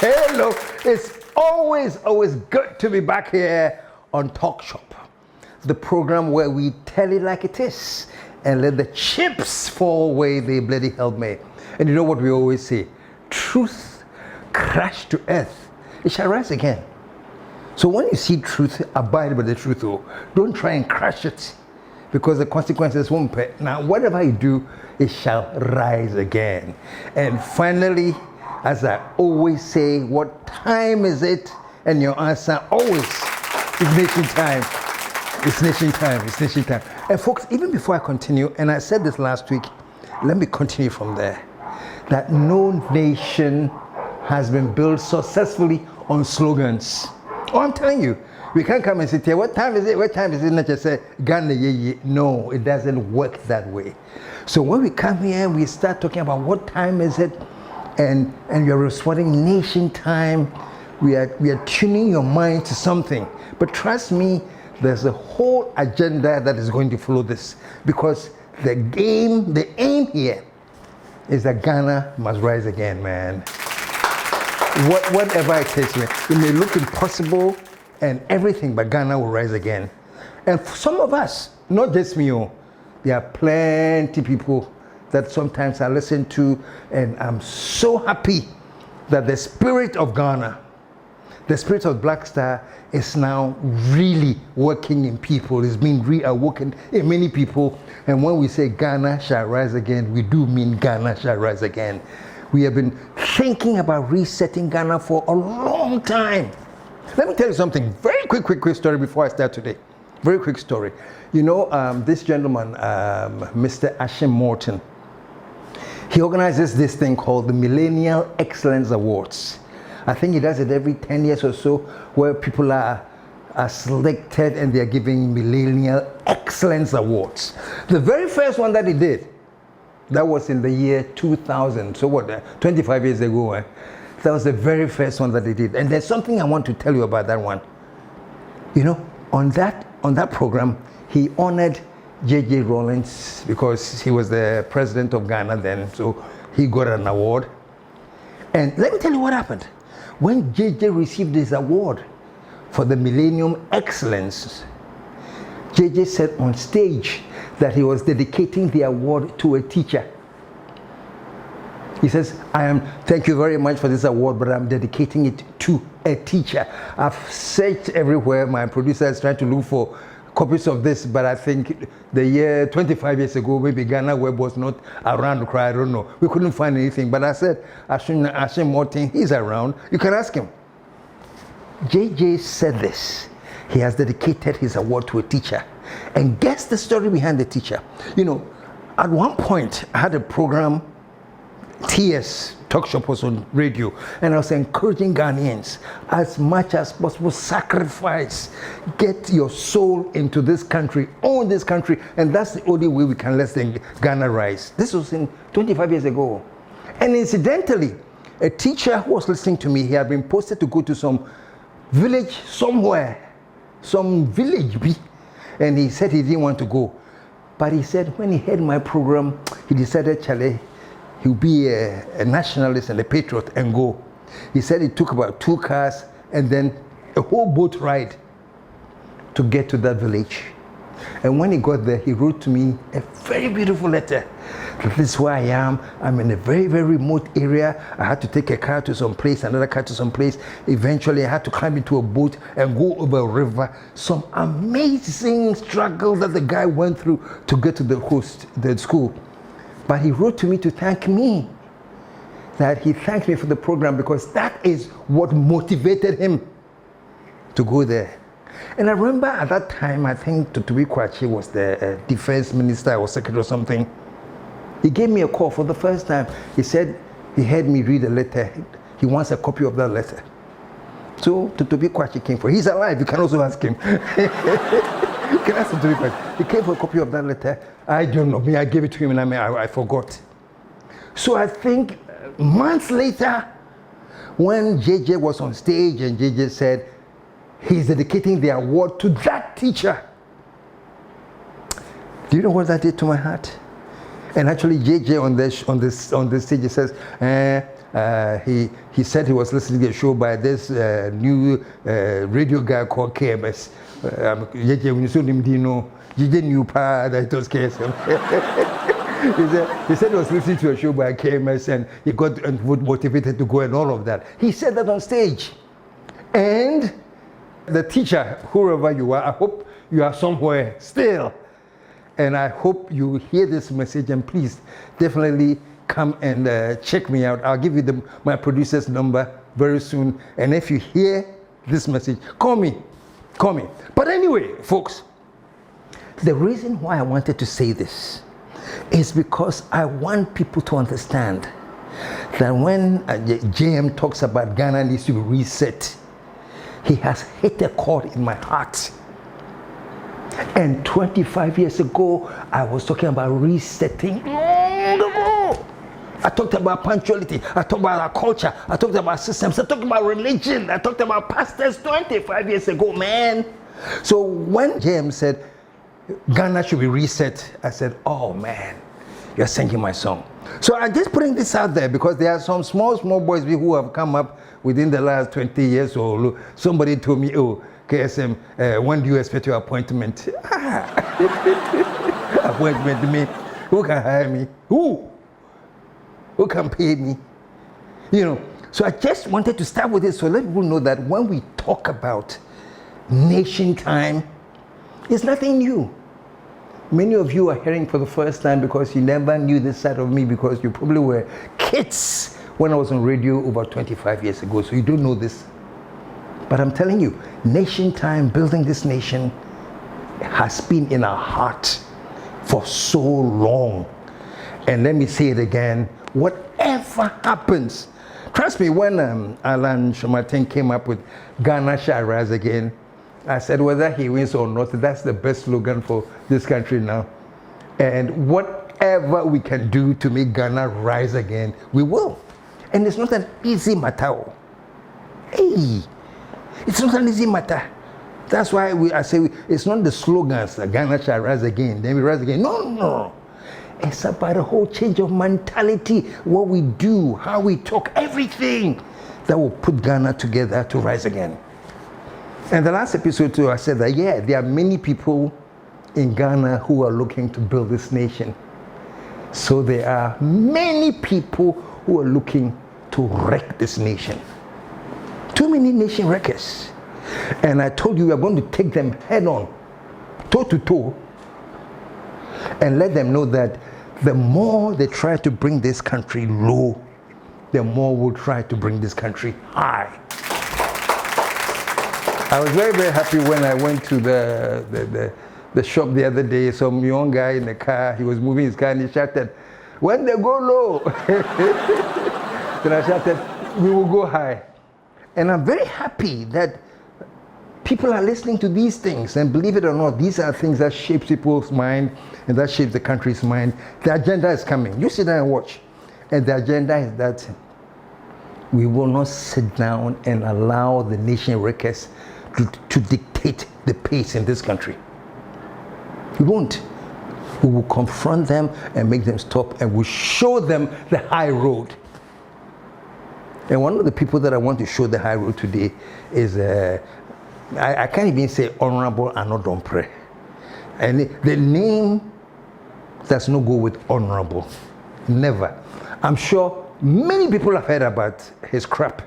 hello. It's always good to be back here on Talk Shop, the program where we tell it like it is and let the chips fall where they bloody held me. And you know what we always say? Truth crashed to earth, it shall rise again. So when you see truth, abide by the truth. Oh, don't try and crash it, because the consequences won't pay. Now, whatever you do, it shall rise again. And finally, as I always say, what time is it? And your answer always is nation time. It's nation time. It's nation time. And folks, even before I continue, and I said this last week, let me continue from there, that no nation has been built successfully on slogans. Oh, I'm telling you, we can't come and sit here, what time is it? What time is it? Not just say, Ghana, yeah. No, it doesn't work that way. So when we come here, we start talking about what time is it, and you're responding nation time. We are tuning your mind to something. But trust me, there's a whole agenda that is going to follow this, because the aim here is that Ghana must rise again, man. Whatever it takes, man. It may look impossible and everything, but Ghana will rise again. And for some of us, not just me, there are plenty people that sometimes I listen to, and I'm so happy that the spirit of Ghana, the spirit of Black Star, is now really working in people. It's being reawoken in many people. And when we say Ghana shall rise again, we do mean Ghana shall rise again. We have been thinking about resetting Ghana for a long time. Let me tell you something. Very quick story before I start today. Very quick story. You know, this gentleman, Mr. Ashim Morton, he organizes this thing called the Millennial Excellence Awards. I think he does it every 10 years or so, where people are selected and they are giving Millennial Excellence Awards. The very first one that he did, that was in the year 2000. So what, 25 years ago, that was the very first one that he did. And there's something I want to tell you about that one. You know, on that program, he honored J.J. Rawlings, because he was the president of Ghana then, so he got an award. And let me tell you what happened. When J.J. received his award for the Millennium Excellence, J.J. said on stage that he was dedicating the award to a teacher. He says, thank you very much for this award, but I'm dedicating it to a teacher. I've searched everywhere. My producer is trying to look for copies of this, but I think the year 25 years ago, maybe Ghana Web was not around to cry, I don't know. We couldn't find anything, but I said, Ashim Morton, he's around. You can ask him. JJ said this. He has dedicated his award to a teacher. And guess the story behind the teacher. You know, at one point, I had a program, TS, Talk Shop, was on radio, and I was encouraging Ghanaians, as much as possible, sacrifice, get your soul into this country, own this country, and that's the only way we can let Ghana rise. This was in 25 years ago. And incidentally, a teacher who was listening to me, he had been posted to go to some village somewhere, some village, and he said he didn't want to go. But he said when he heard my program, he decided, Charlie, he'll be a nationalist and a patriot and go. He said it took about 2 cars and then a whole boat ride to get to that village. And when he got there, he wrote to me a very beautiful letter. This is where I am. I'm in a very, very remote area. I had to take a car to some place, another car to some place. Eventually, I had to climb into a boat and go over a river. Some amazing struggle that the guy went through to get to the school. But he wrote to me to thank me. That he thanked me for the program, because that is what motivated him to go there. And I remember at that time, I think Tutubi Kwachi was the defense minister or secretary or something. He gave me a call for the first time. He said he heard me read a letter. He wants a copy of that letter. So Tutubi Kwachi came for it. He's alive. You can also ask him. You can ask him to read it. He came for a copy of that letter. I don't know. I gave it to him and I forgot. So I think months later, when JJ was on stage and JJ said he's dedicating the award to that teacher, do you know what that did to my heart? And actually, JJ on this stage says, He said he was listening to a show by this new radio guy called KMS. That was KSM. He said he was listening to a show by KMS and he got motivated to go and all of that. He said that on stage. And the teacher, whoever you are, I hope you are somewhere still. And I hope you hear this message, and please definitely come and check me out. I'll give you my producer's number very soon. And if you hear this message, call me. But anyway, folks, the reason why I wanted to say this is because I want people to understand that when JM talks about Ghana needs to be reset, he has hit a chord in my heart. And 25 years ago, I was talking about resetting. I talked about punctuality. I talked about our culture. I talked about systems. I talked about religion. I talked about pastors 25 years ago, man. So when James said, Ghana should be reset, I said, oh man, you're singing my song. So I'm just putting this out there because there are some small boys who have come up within the last 20 years or so. Somebody told me, oh, KSM, when do you expect your appointment? Appointment to me? Who can hire me? Who can pay me? You know, so I just wanted to start with this so let people know that when we talk about nation time, it's nothing new. Many of you are hearing for the first time because you never knew this side of me because you probably were kids when I was on radio over 25 years ago, so you don't know this. But I'm telling you, nation time, building this nation, has been in our heart for so long. And let me say it again, whatever happens, trust me, when Alan Shomartin came up with Ghana shall rise again, I said whether he wins or not, that's the best slogan for this country now. And whatever we can do to make Ghana rise again, we will. And it's not an easy matter. Hey, it's not an easy matter. That's why I say it's not the slogans that Ghana shall rise again, then we rise again. No. It's about a whole change of mentality, what we do, how we talk, everything that will put Ghana together to rise again. And the last episode too, I said that, yeah, there are many people in Ghana who are looking to build this nation. So there are many people who are looking to wreck this nation. Too many nation wreckers. And I told you we are going to take them head on, toe to toe, and let them know that the more they try to bring this country low, the more we'll try to bring this country high. I was very, very happy when I went to the shop the other day. Some young guy in the car, he was moving his car and he shouted, when they go low, then I shouted, we will go high. And I'm very happy that people are listening to these things, and believe it or not, these are things that shape people's mind and that shape the country's mind. The agenda is coming. You sit down and watch. And the agenda is that we will not sit down and allow the nation wreckers to dictate the pace in this country. We won't. We will confront them and make them stop, and we'll show them the high road. And one of the people that I want to show the high road today is, I can't even say Honorable Annoh Dompreh. And the name does not go with honorable. Never. I'm sure many people have heard about his crap.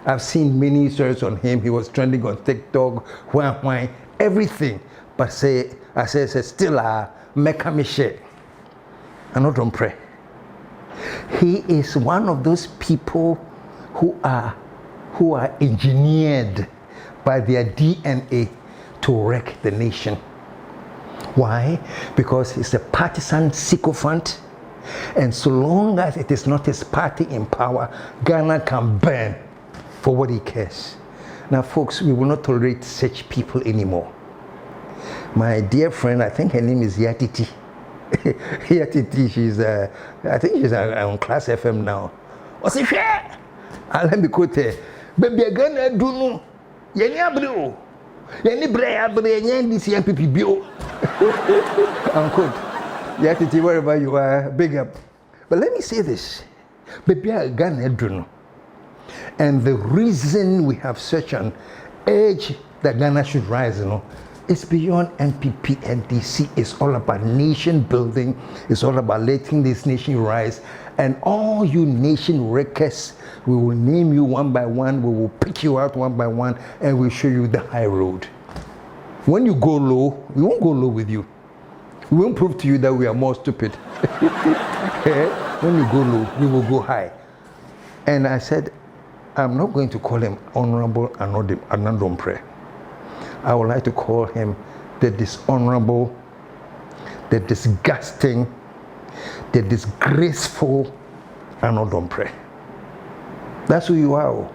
I've seen many stories on him. He was trending on TikTok, why, everything. But I say still a Mekamishe. Annoh Dompreh. He is one of those people who are engineered by their DNA to wreck the nation. Why? Because he's a partisan sycophant, and so long as it is not his party in power, Ghana can burn for what he cares. Now, folks, we will not tolerate such people anymore. My dear friend, I think her name is Yatiti. Yatiti, I think she's on Class FM now. I say, share. Let me quote her. Baby, I gonna do no. Yeni abro. Yeni brea bre yeni this MPP bio. Unquote. Yatiti, wherever you are, big up. But let me say this. Baby, Ghana Druno. And the reason we have such an urge that Ghana should rise, it's beyond MPP and DC. It's all about nation building. It's all about letting this nation rise. And all you nation wreckers, we will name you one by one. We will pick you out one by one, and we'll show you the high road. When you go low, we won't go low with you. We won't prove to you that we are more stupid. When you go low, we will go high. And I said, I'm not going to call him Honorable Annoh Dompreh. I would like to call him the dishonorable, the disgusting, the disgraceful Annoh Dompreh. That's who you are.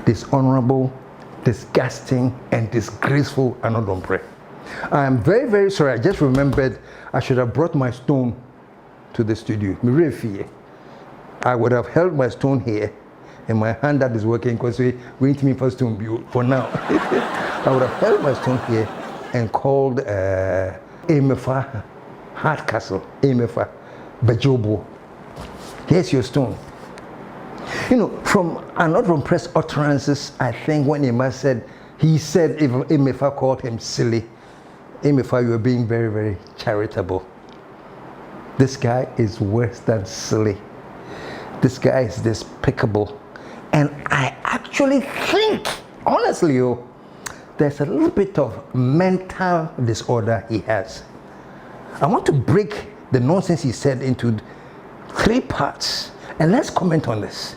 Dishonorable, disgusting, and disgraceful Annoh Dompreh. I am very, very sorry. I just remembered I should have brought my stone to the studio. I would have held my stone here, and my hand that is working because we went to me for stone build for now. I would have held my stone here and called Emefa Hardcastle, Emefa Bajobo. Here's your stone. From Annoh Dompreh's utterances, I think when he said if Emefa called him silly, Emefa, you are being very, very charitable. This guy is worse than silly. This guy is despicable. And I actually think, honestly, there's a little bit of mental disorder he has. I want to break the nonsense he said into 3 parts, and let's comment on this.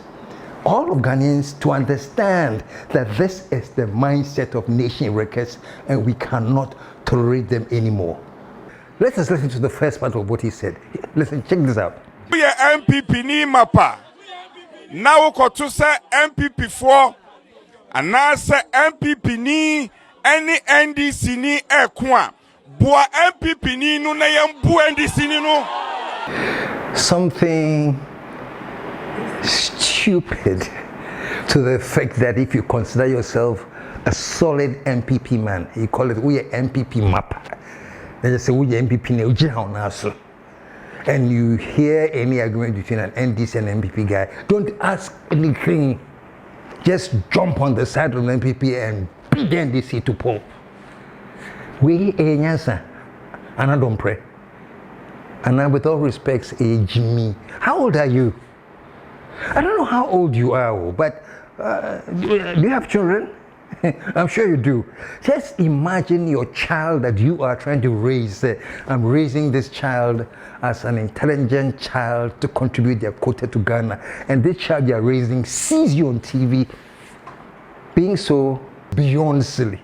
All of Ghanaians to understand that this is the mindset of nation wreckers, and we cannot tolerate them anymore. Let us listen to the first part of what he said. Listen, check this out. We are MPP ni mapa. Now we to say MPP 4, and now say MPP ni any NDC ni ekwa. Boa MPP ni no na yambu NDC ni no. Something stupid to the effect that if you consider yourself a solid MPP man, you call it we are MPP map. They just say we are MPP now. And you hear any argument between an NDC and MPP guy, don't ask anything. Just jump on the side of the MPP and beat the NDC to pulp. We Annoh Dompreh. And with all respects, Jimmy, how old are you? I don't know how old you are, but do you have children? I'm sure you do. Just imagine your child that you are trying to raise. I'm raising this child as an intelligent child to contribute their quota to Ghana. And this child you are raising sees you on TV being so beyond silly,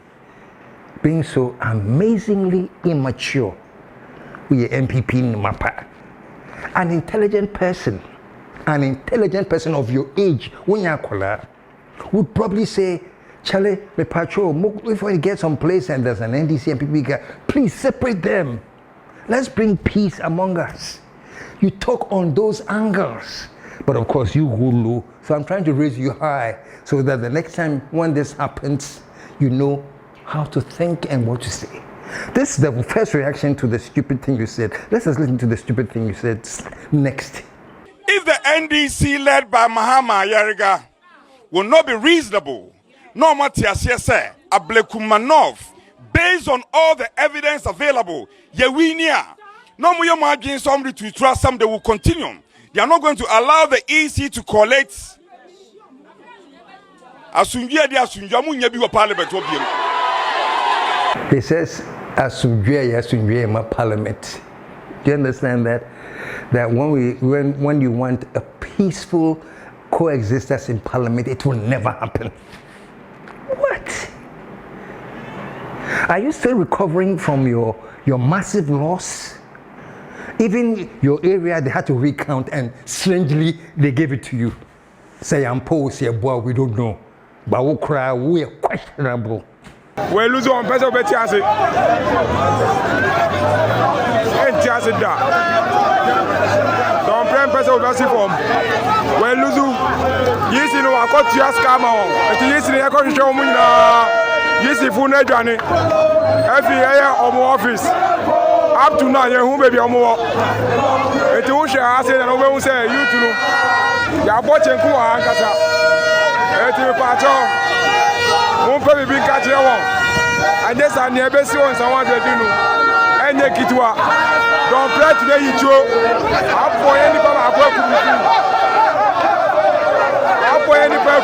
being so amazingly immature. We are MPP in Mapa. An intelligent person of your age, when you're would probably say, Charlie, me patrol, if we get some place and there's an NDC and MPP guy, please separate them. Let's bring peace among us. You talk on those angles. But of course, you go low. So I'm trying to raise you high so that the next time when this happens, you know how to think and what to say. This is the first reaction to the stupid thing you said. Let's just listen to the stupid thing you said next. If the NDC led by Mahama Yariga will not be reasonable, no Matias say Ablekumanov, based on all the evidence available, Yewinia, no more margin somebody to trust some they will continue. They are not going to allow the EC to collect Asunjia de Asunjamu Nyabi Parliament. He says Asunjia ma Parliament. Do you understand that? That when you want a peaceful coexistence in Parliament, it will never happen. What? Are you still recovering from your massive loss? Even your area, they had to recount, and strangely, they gave it to you. Say, I'm poor, say, boy, we don't know. But we cry, we are questionable. We lose on person, but Tiasi. And Tiasi da. Dompreh person, but form. We lose. Yes, you know, I got Tias Kama. Yes, I got show me now. Yes, if you need Johnny, every year on office. up to now, you baby more. It will share us and over say you to ya watching who are Ankasa. It will patch on. Won't probably be catching one. And yes, I never see one someone to do. And the Kitua. Don't play today, you show. Up for any part of work. Up for any part.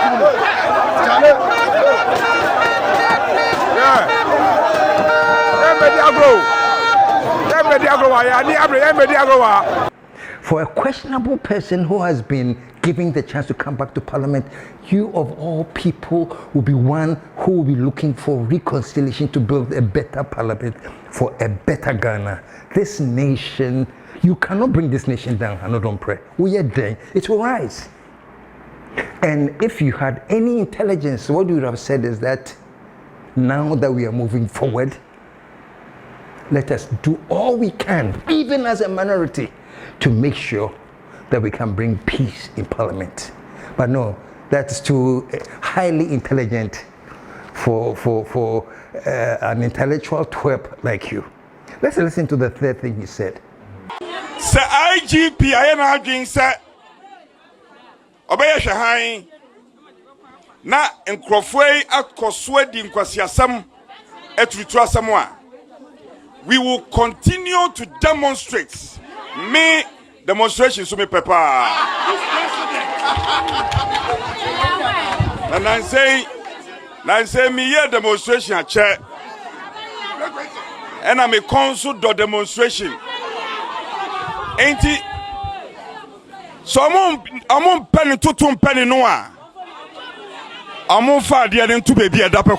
Yeah. For a questionable person who has been given the chance to come back to Parliament, you of all people will be one who will be looking for reconciliation to build a better Parliament for a better Ghana. This nation, you cannot bring this nation down, Annoh Dompreh. We are there, it will rise. And if you had any intelligence, what you would have said is that now that we are moving forward, let us do all we can, even as a minority, to make sure that we can bring peace in Parliament. But no, that's too highly intelligent for an intellectual twerp like you. Let's listen to the third thing he said. Sir IGP, I am arguing, sir. Obey Shahain. Na nkrofwe akoswe di nkwasiasam etrutua samwa. We will continue to demonstrate. Me demonstration so me papa. And I say me here demonstration a chair. And I'm a council do demonstration. Ain't it? So I'm on penny to penny noa. I'm on fire to baby a dapper.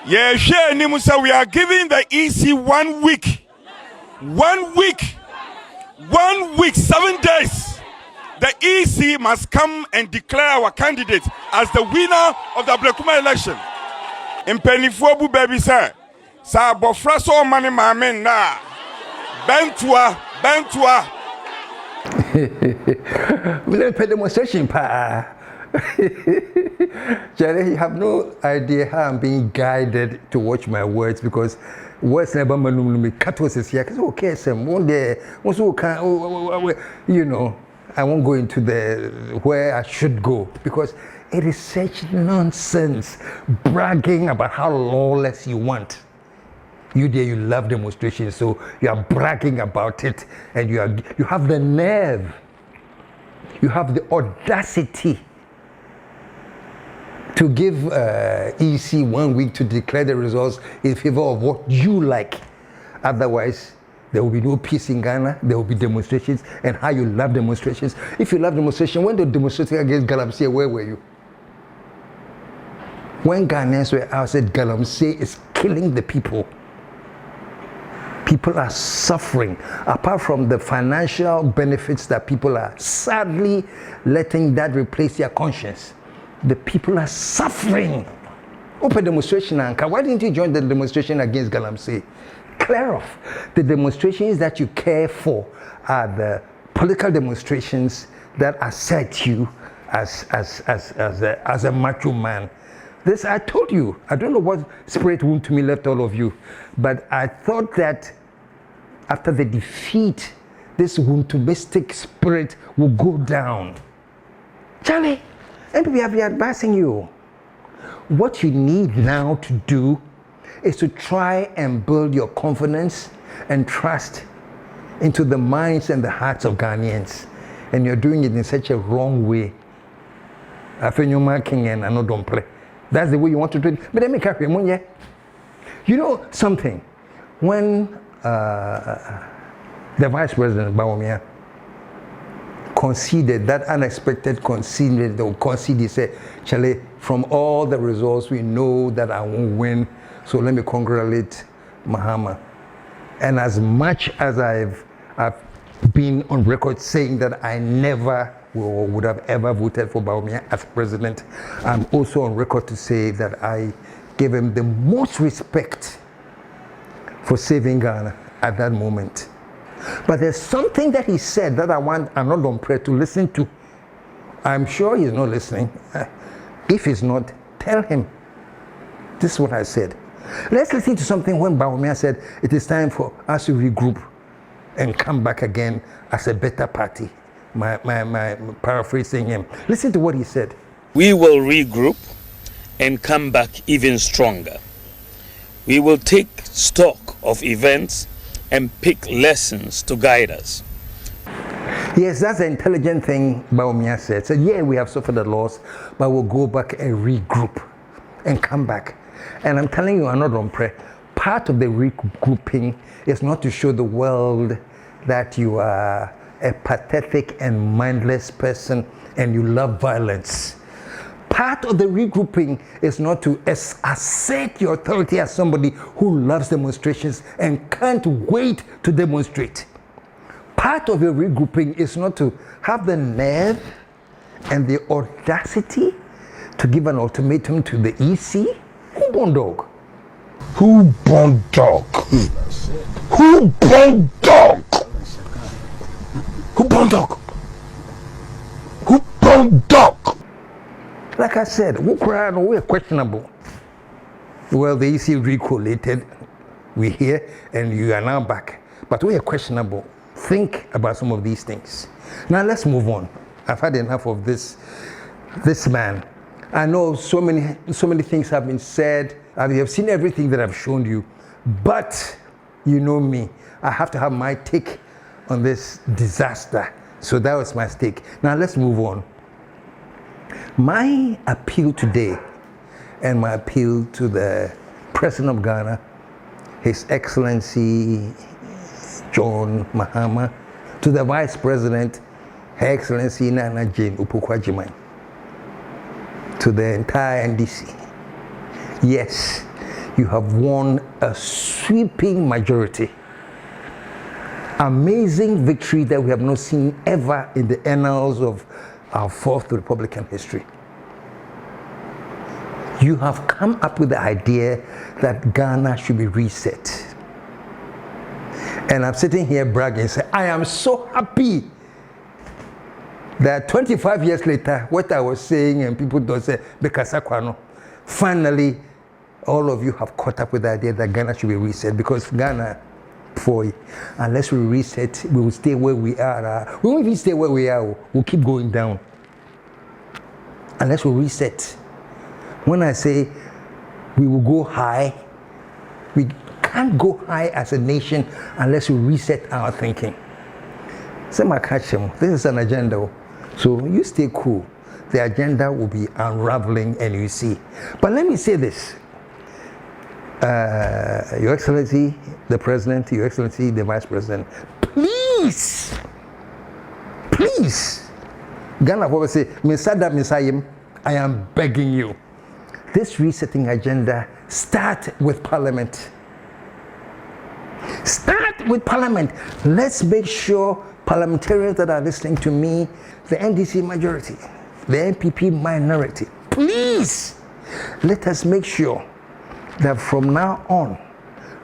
Yeah, share Nimusa, we are giving the EC 1 week. 1 week. 1 week, 7 days. The EC must come and declare our candidate as the winner of the Blekuma election. In Pennyfobu baby sir. Sa bofraso money mamen na. Bentua. We don't pay demonstration pa. Jerry, you have no idea how I'm being guided to watch my words, because words never me katos is here. Okay, KSM, one day, you know, I won't go into where I should go, because it is such nonsense bragging about how lawless you want. You there, you love demonstrations, so you are bragging about it, and you have the nerve, you have the audacity to give EC 1 week to declare the results in favor of what you like. Otherwise, there will be no peace in Ghana. There will be demonstrations, and how you love demonstrations. If you love demonstration, when they demonstrated against Galamsey, where were you? When Ghanaians were outside, Galamsey is killing the people. People are suffering. Apart from the financial benefits that people are sadly letting that replace their conscience, the people are suffering. Open demonstration, Anka. Why didn't you join the demonstration against Galamsey? Clear off. The demonstrations that you care for are the political demonstrations that assert you as a macho man. This, I told you, I don't know what spirit wound to me left all of you, but I thought that after the defeat, this wound-to-mystic spirit will go down. Charlie, and we have been advising you. What you need now to do is to try and build your confidence and trust into the minds and the hearts of Ghanaians. And you're doing it in such a wrong way. King and Annoh Dompreh. That's the way you want to do it. But let me carry on. You know something? When the Vice President Bawumia conceded, that unexpected conceded, he said, Charlie, from all the results, we know that I won't win. So let me congratulate Mahama. And as much as I've been on record saying that I never would have ever voted for Bawumia as president, I'm also on record to say that I gave him the most respect for saving Ghana at that moment. But there's something that he said that I want Annoh Dompreh to listen to. I'm sure he's not listening. If he's not, tell him. This is what I said. Let's listen to something when Bawumia said it is time for us to regroup and come back again as a better party. My paraphrasing him. Listen to what he said. We will regroup and come back even stronger. We will take stock of events and pick lessons to guide us. Yes, that's the intelligent thing Bawumia said. So yeah, we have suffered a loss, but we'll go back and regroup and come back. And I'm telling you, Annoh Dompreh, part of the regrouping is not to show the world that you are a pathetic and mindless person and you love violence. Part of the regrouping is not to assert your authority as somebody who loves demonstrations and can't wait to demonstrate. Part of your regrouping is not to have the nerve and the audacity to give an ultimatum to the EC. Who born dog? Who born dog? Who born dog? Who born dog? Who born dog? Like I said, we're questionable. Well, the EC recollated. We're here and you are now back. But we are questionable. Think about some of these things. Now let's move on. I've had enough of this man. I know so many things have been said. You have seen everything that I've shown you. But you know me. I have to have my take on this disaster. So that was my stake. Now let's move on. My appeal today and my appeal to the President of Ghana, His Excellency John Mahama, to the Vice President, Her Excellency Nana Jane Upukwajimai, to the entire NDC. Yes, you have won a sweeping majority. Amazing victory that we have not seen ever in the annals of our fourth Republican history. You have come up with the idea that Ghana should be reset. And I'm sitting here bragging and saying, I am so happy that 25 years later, what I was saying and people don't say, Bekasakwano, finally, all of you have caught up with the idea that Ghana should be reset, because Ghana, unless we reset, we will stay where we are. We won't even stay where we are, we'll keep going down. Unless we reset. When I say we will go high, we can't go high as a nation unless we reset our thinking. This is an agenda. So you stay cool. The agenda will be unraveling and you see. But let me say this. Your Excellency, the President, Your Excellency, the Vice President, please, Ghana will say, I am begging you. This resetting agenda, start with Parliament. Start with Parliament. Let's make sure parliamentarians that are listening to me, the NDC majority, the NPP minority, please, let us make sure that from now on,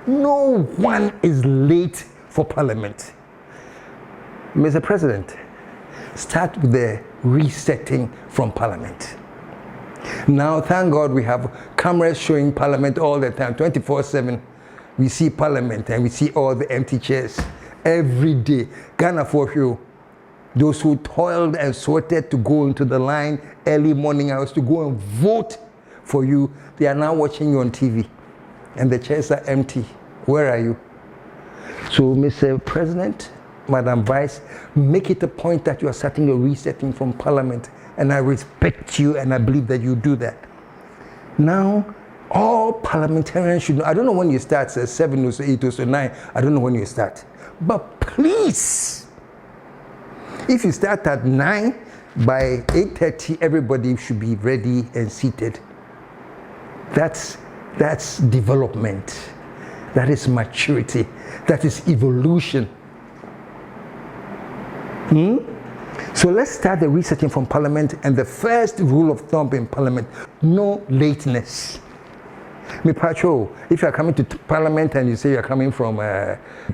no one is late for Parliament. Mr. President, start with the resetting from Parliament. Now, thank God we have cameras showing Parliament all the time, 24/7. We see Parliament and we see all the empty chairs every day. Ghana for you, those who toiled and sweated to go into the line early morning hours to go and vote for you, they are now watching you on TV and the chairs are empty. Where are you? So, Mr. President, Madam Vice, make it a point that you are starting a resetting from Parliament, and I respect you and I believe that you do that. Now, all parliamentarians should know. I don't know when you start, 7 or 8 or 9. I don't know when you start. But please, if you start at 9, by 8:30, everybody should be ready and seated. That's development. That is maturity. That is evolution. So let's start the resetting from Parliament, and the first rule of thumb in Parliament, no lateness. Me pacho, if you are coming to Parliament and you say you are coming from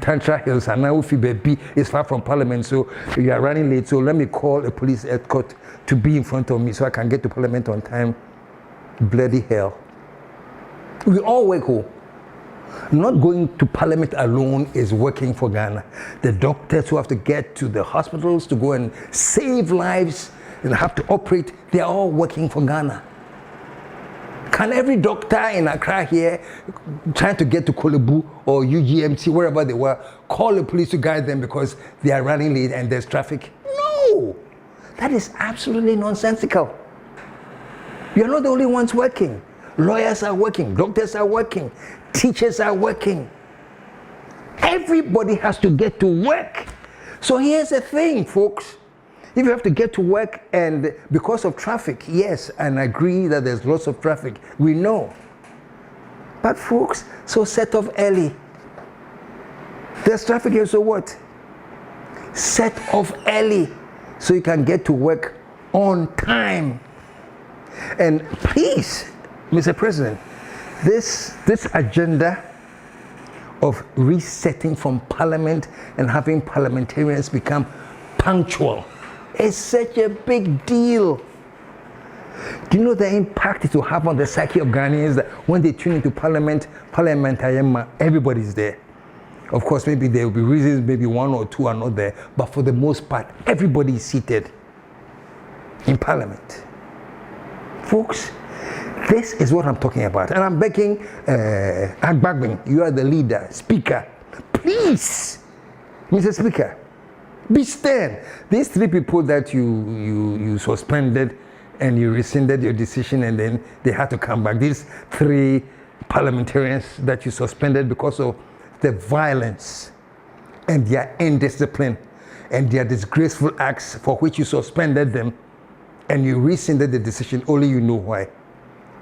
Tantra Hills and now Baby is far from Parliament, so you are running late, so let me call a police escort to be in front of me so I can get to Parliament on time. Bloody hell. We all work home. Not going to parliament alone is working for Ghana. The doctors who have to get to the hospitals to go and save lives and have to operate, they're all working for Ghana. Can every doctor in Accra here, trying to get to Kolebu or UGMT, wherever they were, call the police to guide them because they are running late and there's traffic? No! That is absolutely nonsensical. You're not the only ones working. Lawyers are working, doctors are working, teachers are working. Everybody has to get to work. So here's the thing, folks. If you have to get to work and because of traffic, yes, and I agree that there's lots of traffic, we know. But folks, so set off early. There's traffic here, so what? Set off early so you can get to work on time. And please, Mr. President, this agenda of resetting from parliament and having parliamentarians become punctual is such a big deal. Do you know the impact it will have on the psyche of Ghanaians that when they tune into parliamentarian, everybody's there? Of course, maybe there will be reasons, maybe one or two are not there, but for the most part, everybody is seated in parliament. Folks, this is what I'm talking about. And I'm begging Agbagbin, you are the leader, speaker. Please, Mr. Speaker, be stern. These three people that you suspended and you rescinded your decision and then they had to come back. These three parliamentarians that you suspended because of the violence and their indiscipline and their disgraceful acts for which you suspended them and you rescinded the decision, only you know why.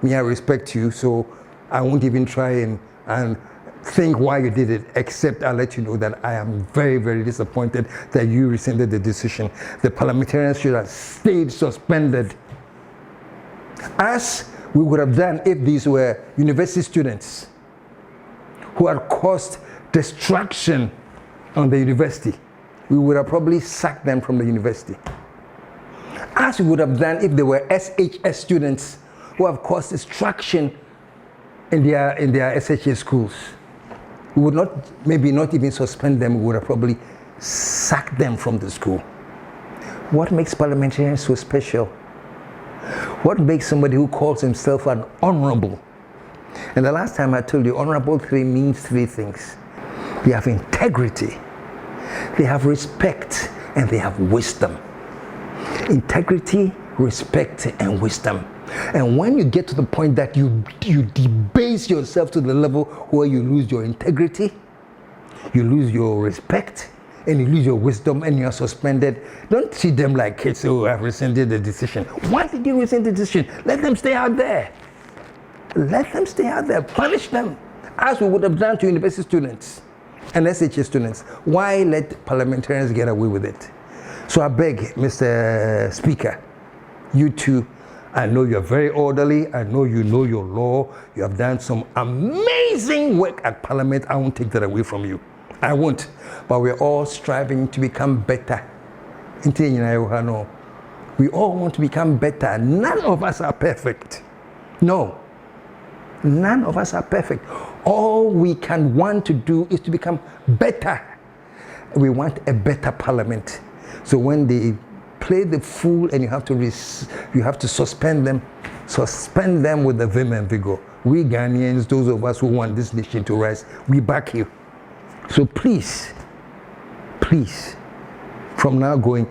Me, I respect you, so I won't even try and think why you did it, except I'll let you know that I am very, very disappointed that you rescinded the decision. The parliamentarians should have stayed suspended, as we would have done if these were university students who had caused destruction on the university. We would have probably sacked them from the university. As we would have done if they were SHS students who have caused destruction in their SHS schools. We would not, maybe not even suspend them, we would have probably sacked them from the school. What makes parliamentarians so special? What makes somebody who calls himself an honorable? And the last time I told you, honorable means three things. They have integrity, they have respect, and they have wisdom. Integrity, respect, and wisdom. And when you get to the point that you debase yourself to the level where you lose your integrity, you lose your respect, and you lose your wisdom, and you are suspended, don't treat them like kids. Oh, I've rescinded the decision. Why did you rescind the decision? Let them stay out there. Let them stay out there. Punish them, as we would have done to university students and SHS students. Why let parliamentarians get away with it? So I beg, Mr. Speaker, you two, I know you're very orderly. I know you know your law. You have done some amazing work at Parliament. I won't take that away from you. I won't. But we're all striving to become better. We all want to become better. None of us are perfect. No. None of us are perfect. All we can want to do is to become better. We want a better Parliament. So when they play the fool and you have to suspend them with the vim and vigor. We Ghanaians, those of us who want this nation to rise, we back you. So please, from now going,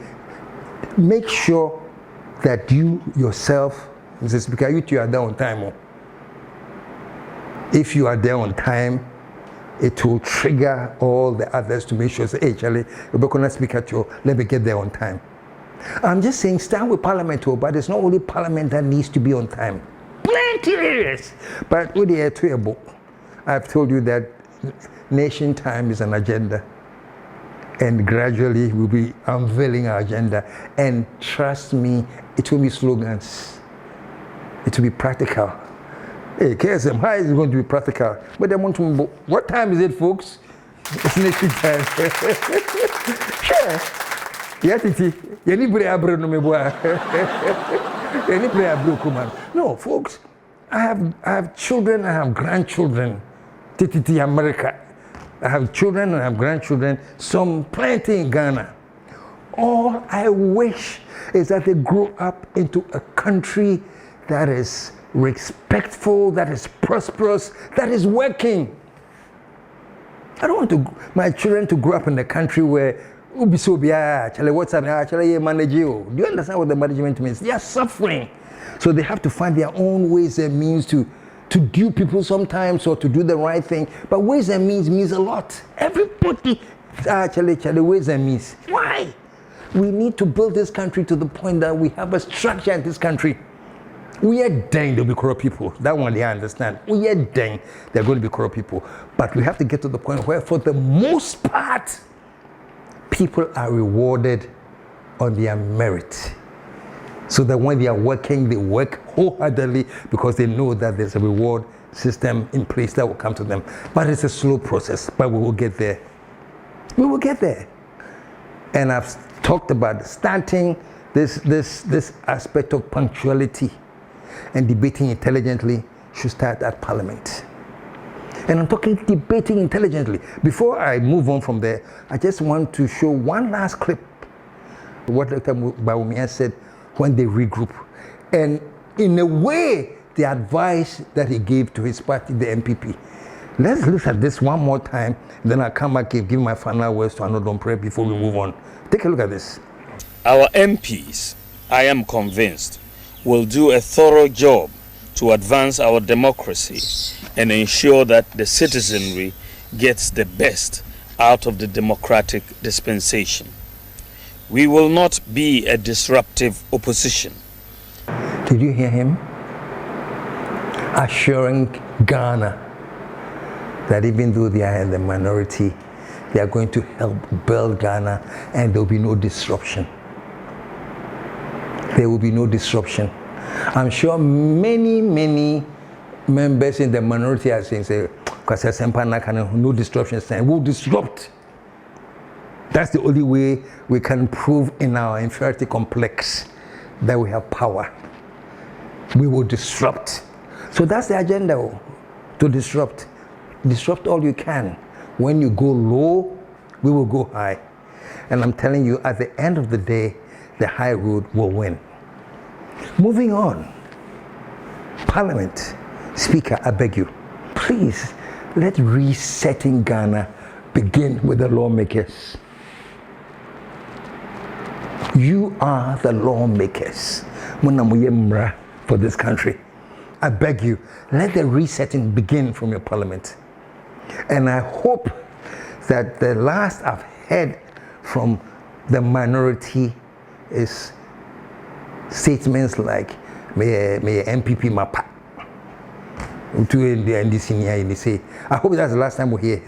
make sure that you yourself, Mr. Speaker, you are there on time. If you are there on time, it will trigger all the others to make sure, say, hey, Charlie, let me get there on time. I'm just saying, stand with Parliament, but it's not only Parliament that needs to be on time. Plenty areas. But with the book, I've told you that nation time is an agenda. And gradually we'll be unveiling our agenda. And trust me, it will be slogans. It will be practical. Hey, KSM, how is it going to be practical? But they want to, what time is it, folks? It's nation time. Sure. No, folks, I have children, I have grandchildren TTT America. I have children and I have grandchildren, some plenty in Ghana. All I wish is that they grow up into a country that is respectful, that is prosperous, that is working. I don't want my children to grow up in a country where what's up now? Do you understand what the management means? They are suffering. So they have to find their own ways and means to do people sometimes or to do the right thing. But ways and means a lot. Everybody ways and means. Why? We need to build this country to the point that we have a structure in this country. We are dying to be corrupt people. That one they understand. We are dying. They're going to be corrupt people. But we have to get to the point where, for the most part, people are rewarded on their merit. So that when they are working, they work wholeheartedly because they know that there's a reward system in place that will come to them. But it's a slow process, but we will get there. We will get there. And I've talked about starting this aspect of punctuality and debating intelligently should start at Parliament. And I'm talking debating intelligently. Before I move on from there, I just want to show one last clip of what Dr. Bawumia said when they regroup. And in a way, the advice that he gave to his party, the MPP. Let's look at this one more time, then I'll come back and give my final words to Annoh Dompreh before we move on. Take a look at this. Our MPs, I am convinced, will do a thorough job to advance our democracy and ensure that the citizenry gets the best out of the democratic dispensation. We will not be a disruptive opposition. Did you hear him? Assuring Ghana that even though they are in the minority, they are going to help build Ghana and there will be no disruption. There will be no disruption. I'm sure many members in the minority are saying, no disruption, we'll disrupt. That's the only way we can prove in our inferiority complex that we have power. We will disrupt. So that's the agenda, to disrupt. Disrupt all you can. When you go low, we will go high. And I'm telling you, at the end of the day, the high road will win. Moving on. Parliament. Speaker, I beg you, please let resetting Ghana begin with the lawmakers. You are the lawmakers for this country. I beg you, let the resetting begin from your parliament. And I hope that the last I've heard from the minority is statements like, may MPP mapa. I hope that's the last time we hear.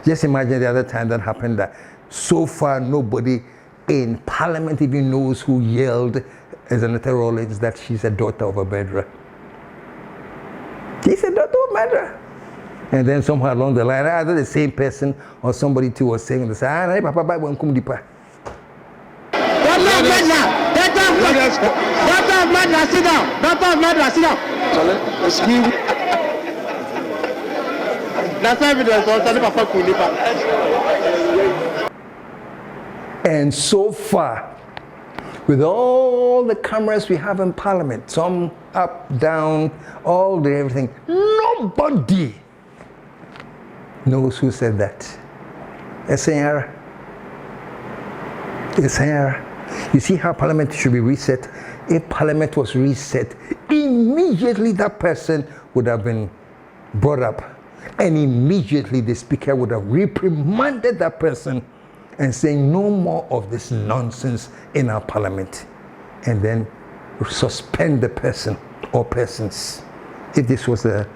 Just imagine the other time that happened, that so far nobody in Parliament even knows who yelled as Senator Rollins that she's a daughter of a murderer. She's a daughter of a murderer. And then somehow along the line, either the same person or somebody too was saying this, and so far, with all the cameras we have in Parliament, some up, down, all the everything, nobody knows who said that. It's an error. It's an error. You see how Parliament should be reset? If Parliament was reset, immediately that person would have been brought up, and immediately the Speaker would have reprimanded that person and saying no more of this nonsense in our Parliament, and then suspend the person or persons. If this was a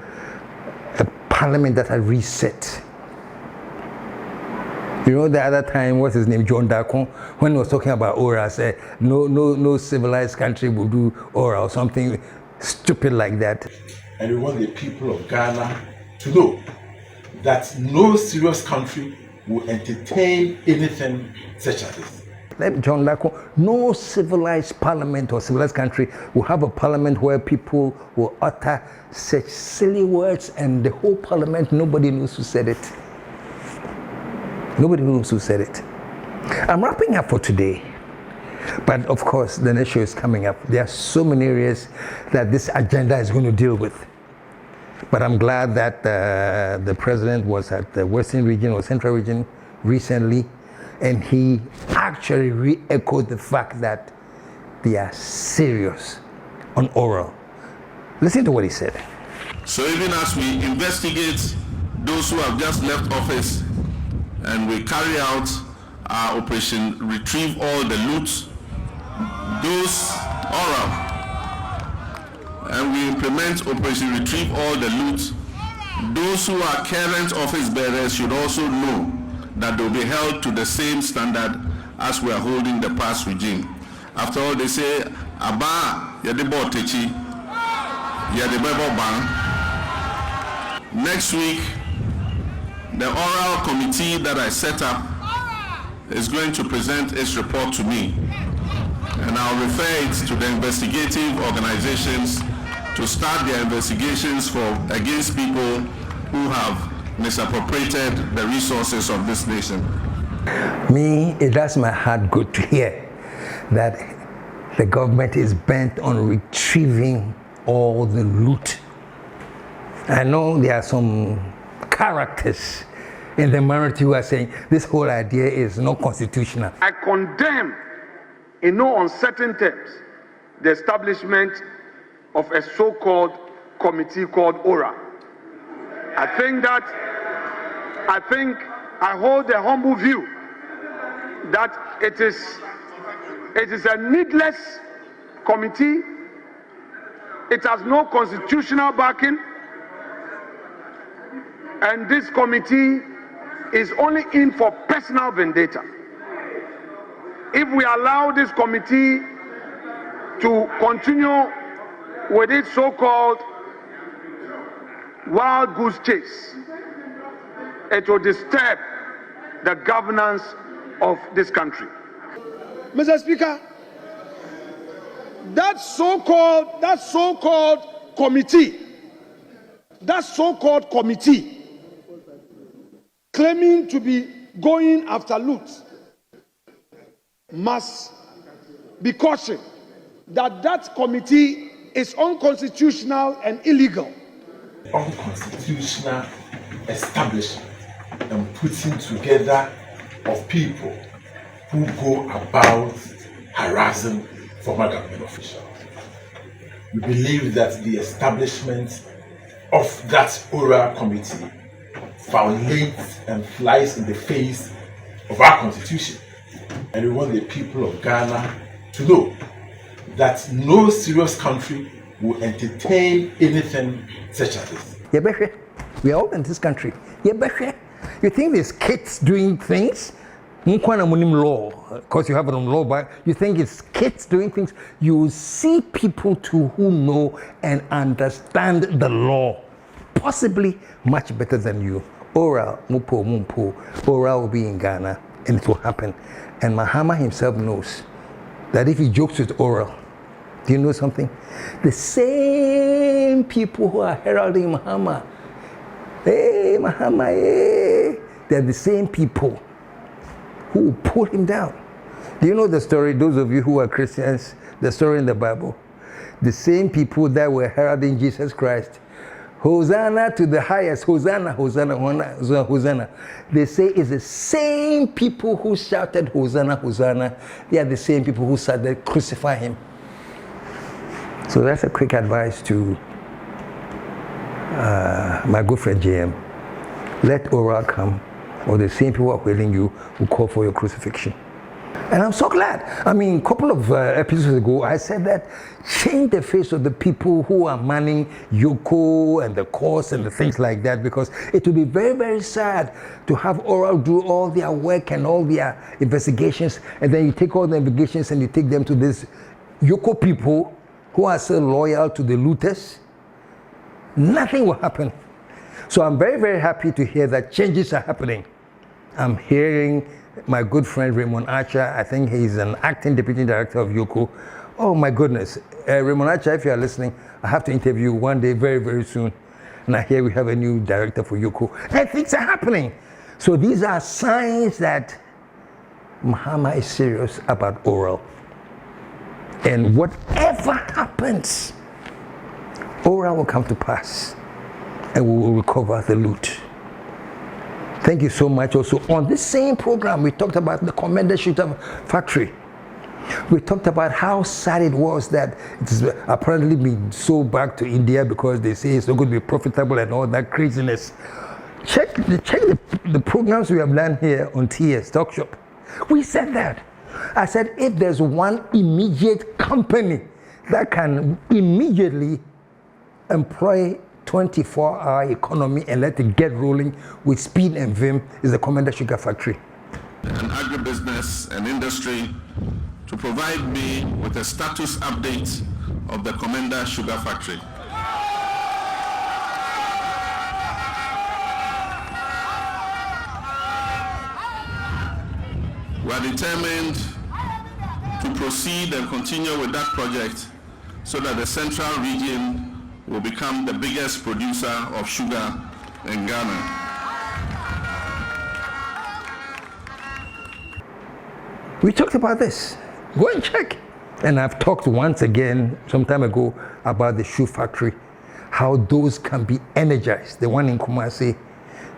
Parliament that had reset. You know, the other time, what's his name, John Darkon, when he was talking about Aura, said no civilized country will do Aura or something stupid like that. And we want the people of Ghana to know that no serious country will entertain anything such as this. Let John Lacko, no civilized parliament or civilized country will have a parliament where people will utter such silly words and the whole parliament, nobody knows who said it. Nobody knows who said it. I'm wrapping up for today. But of course, the next show is coming up. There are so many areas that this agenda is going to deal with. But I'm glad that the president was at the Western region or Central region recently, and he actually re-echoed the fact that they are serious on oral. Listen to what he said. So even as we investigate those who have just left office and we carry out our operation retrieve all the loot, those oral, and we implement operation retrieve all the loot, those who are current office bearers should also know that they will be held to the same standard as we are holding the past regime. After all, they say, Aba yadebo techi, yadebo bang. Next week, the oral committee that I set up is going to present its report to me, and I'll refer it to the investigative organizations to start their investigations against people who have misappropriated the resources of this nation. Me, it does my heart good to hear that the government is bent on retrieving all the loot. I know there are some characters in the minority who are saying this whole idea is not constitutional. I condemn in no uncertain terms the establishment of a so-called committee called ORA. I hold the humble view that it is a needless committee. It has no constitutional backing, and this committee is only in for personal vendetta. If we allow this committee to continue with its so-called wild goose chase, it will disturb the governance of this country. Mr. Speaker, that so-called committee claiming to be going after loot must be cautioned that committee is unconstitutional and illegal. Unconstitutional establishment and putting together of people who go about harassing former government officials. We believe that the establishment of that oral committee violates and flies in the face of our constitution. And we want the people of Ghana to know that no serious country will entertain anything such as this. We are all in this country. You think there's kids doing things? Law, because you have it on law, but you think it's kids doing things? You see people who know and understand the law, possibly much better than you. Oral, oral will be in Ghana, and it will happen. And Mahama himself knows that if he jokes with oral, do you know something? The same people who are heralding Mahama, hey, Mahama, hey, they're the same people who will pull him down. Do you know the story, those of you who are Christians, the story in the Bible? The same people that were heralding Jesus Christ, Hosanna to the highest, Hosanna, Hosanna, Hosanna, Hosanna. They say it's the same people who shouted Hosanna, Hosanna. They are the same people who started crucify him. So that's a quick advice to my good friend JM. Let oral come, or the same people who are waiting you who call for your crucifixion. And I'm so glad. I mean, a couple of episodes ago, I said that change the face of the people who are manning Yoko and the course and the things like that, because it will be very, very sad to have oral do all their work and all their investigations, and then you take all the investigations and you take them to this Yoko people who are so loyal to the looters. Nothing will happen. So I'm very, very happy to hear that changes are happening. I'm hearing my good friend Raymond Archer. I think he's an acting deputy director of YOCO. Oh my goodness. Raymond Archer, if you are listening, I have to interview you one day very, very soon. Now here we have a new director for YOCO. And things are happening. So these are signs that Mahama is serious about oral. And whatever happens, oral will come to pass and we will recover the loot. Thank you so much. Also, on this same program, we talked about the Commander Shooter factory. We talked about how sad it was that it's apparently been sold back to India because they say it's not going to be profitable and all that craziness. Check the programs we have done here on TS Talk Shop. We said that. I said if there's one immediate company that can immediately employ 24-hour economy and let it get rolling with speed and vim, is the Commander Sugar Factory. And agribusiness and industry to provide me with a status update of the Commander Sugar Factory. We are determined to proceed and continue with that project so that the central region will become the biggest producer of sugar in Ghana. We talked about this. Go and check. And I've talked once again, some time ago, about the shoe factory, how those can be energized, the one in Kumasi,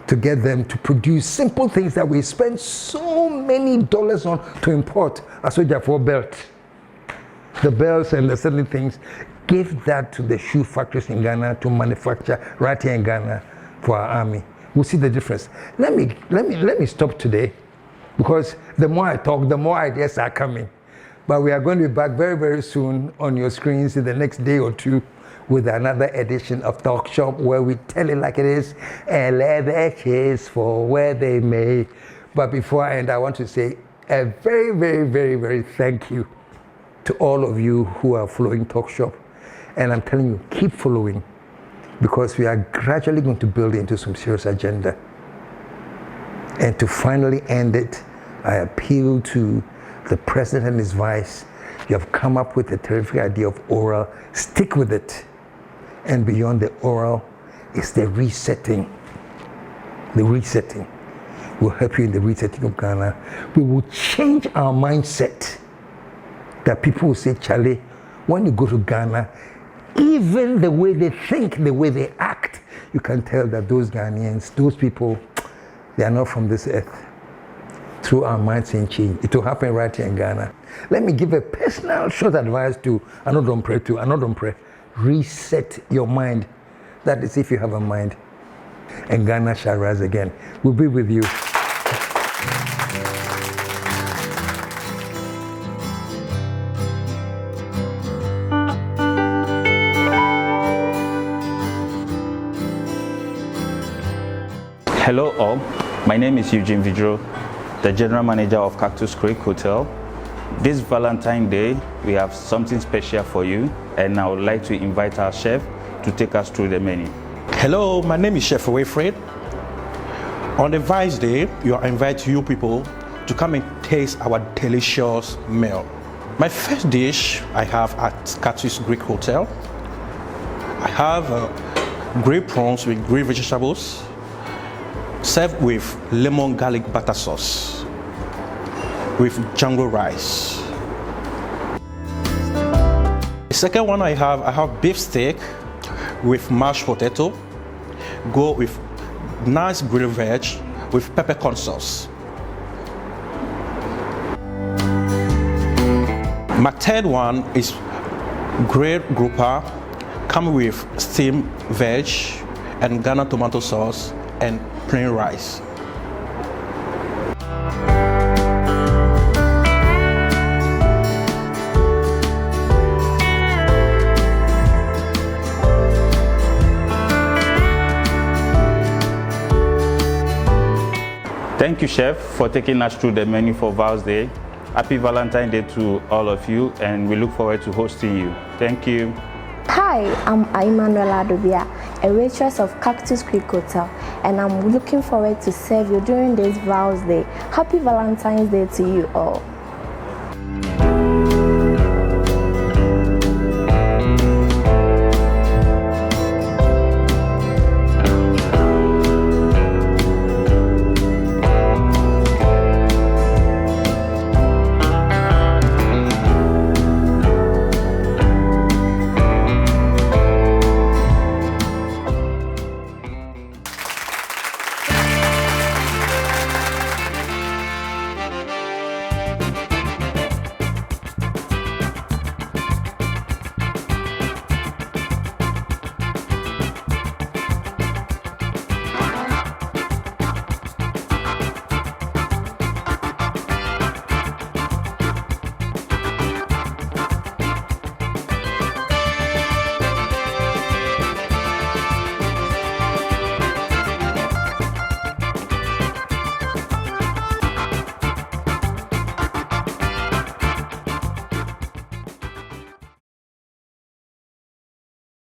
to get them to produce simple things that we spend so many dollars on to import. A soldier for belt. The belts and the certain things, give that to the shoe factories in Ghana to manufacture right here in Ghana for our army. We'll see the difference. Let me stop today, because the more I talk, the more ideas are coming. But we are going to be back very, very soon on your screens in the next day or two with another edition of Talk Shop, where we tell it like it is and let the chase for where they may. But before I end, I want to say a very, very, very, very thank you to all of you who are following Talk Shop. And I'm telling you, keep following, because we are gradually going to build into some serious agenda. And to finally end it, I appeal to the president and his vice. You have come up with a terrific idea of oral. Stick with it. And beyond the oral is the resetting. The resetting will help you in the resetting of Ghana. We will change our mindset that people will say, Charlie, when you go to Ghana, even the way they think, the way they act, you can tell that those Ghanaians, those people, they are not from this earth. Through our mindset change, it will happen right here in Ghana. Let me give a personal short advice to Annoh Dompreh. Reset your mind. That is, if you have a mind. And Ghana shall rise again. We'll be with you. Hello all, my name is Eugene Vidro, the General Manager of Cactus Creek Hotel. This Valentine's Day, we have something special for you, and I would like to invite our chef to take us through the menu. Hello, my name is Chef Wilfred. On the Vice Day, I invite you people to come and taste our delicious meal. My first dish I have at Cactus Creek Hotel. I have grilled prawns with grilled vegetables, served with lemon garlic butter sauce with jungle rice. The second one I have beef steak with mashed potato, go with nice grilled veg with peppercorn sauce. My third one is grilled grouper, come with steamed veg and Ghana tomato sauce and plain rice. Thank you, Chef, for taking us through the menu for Val's Day. Happy Valentine's Day to all of you, and we look forward to hosting you. Thank you. Hi, I'm Emmanuel Adobia, a waitress of Cactus Creek Hotel, and I'm looking forward to serve you during this Vows Day. Happy Valentine's Day to you all.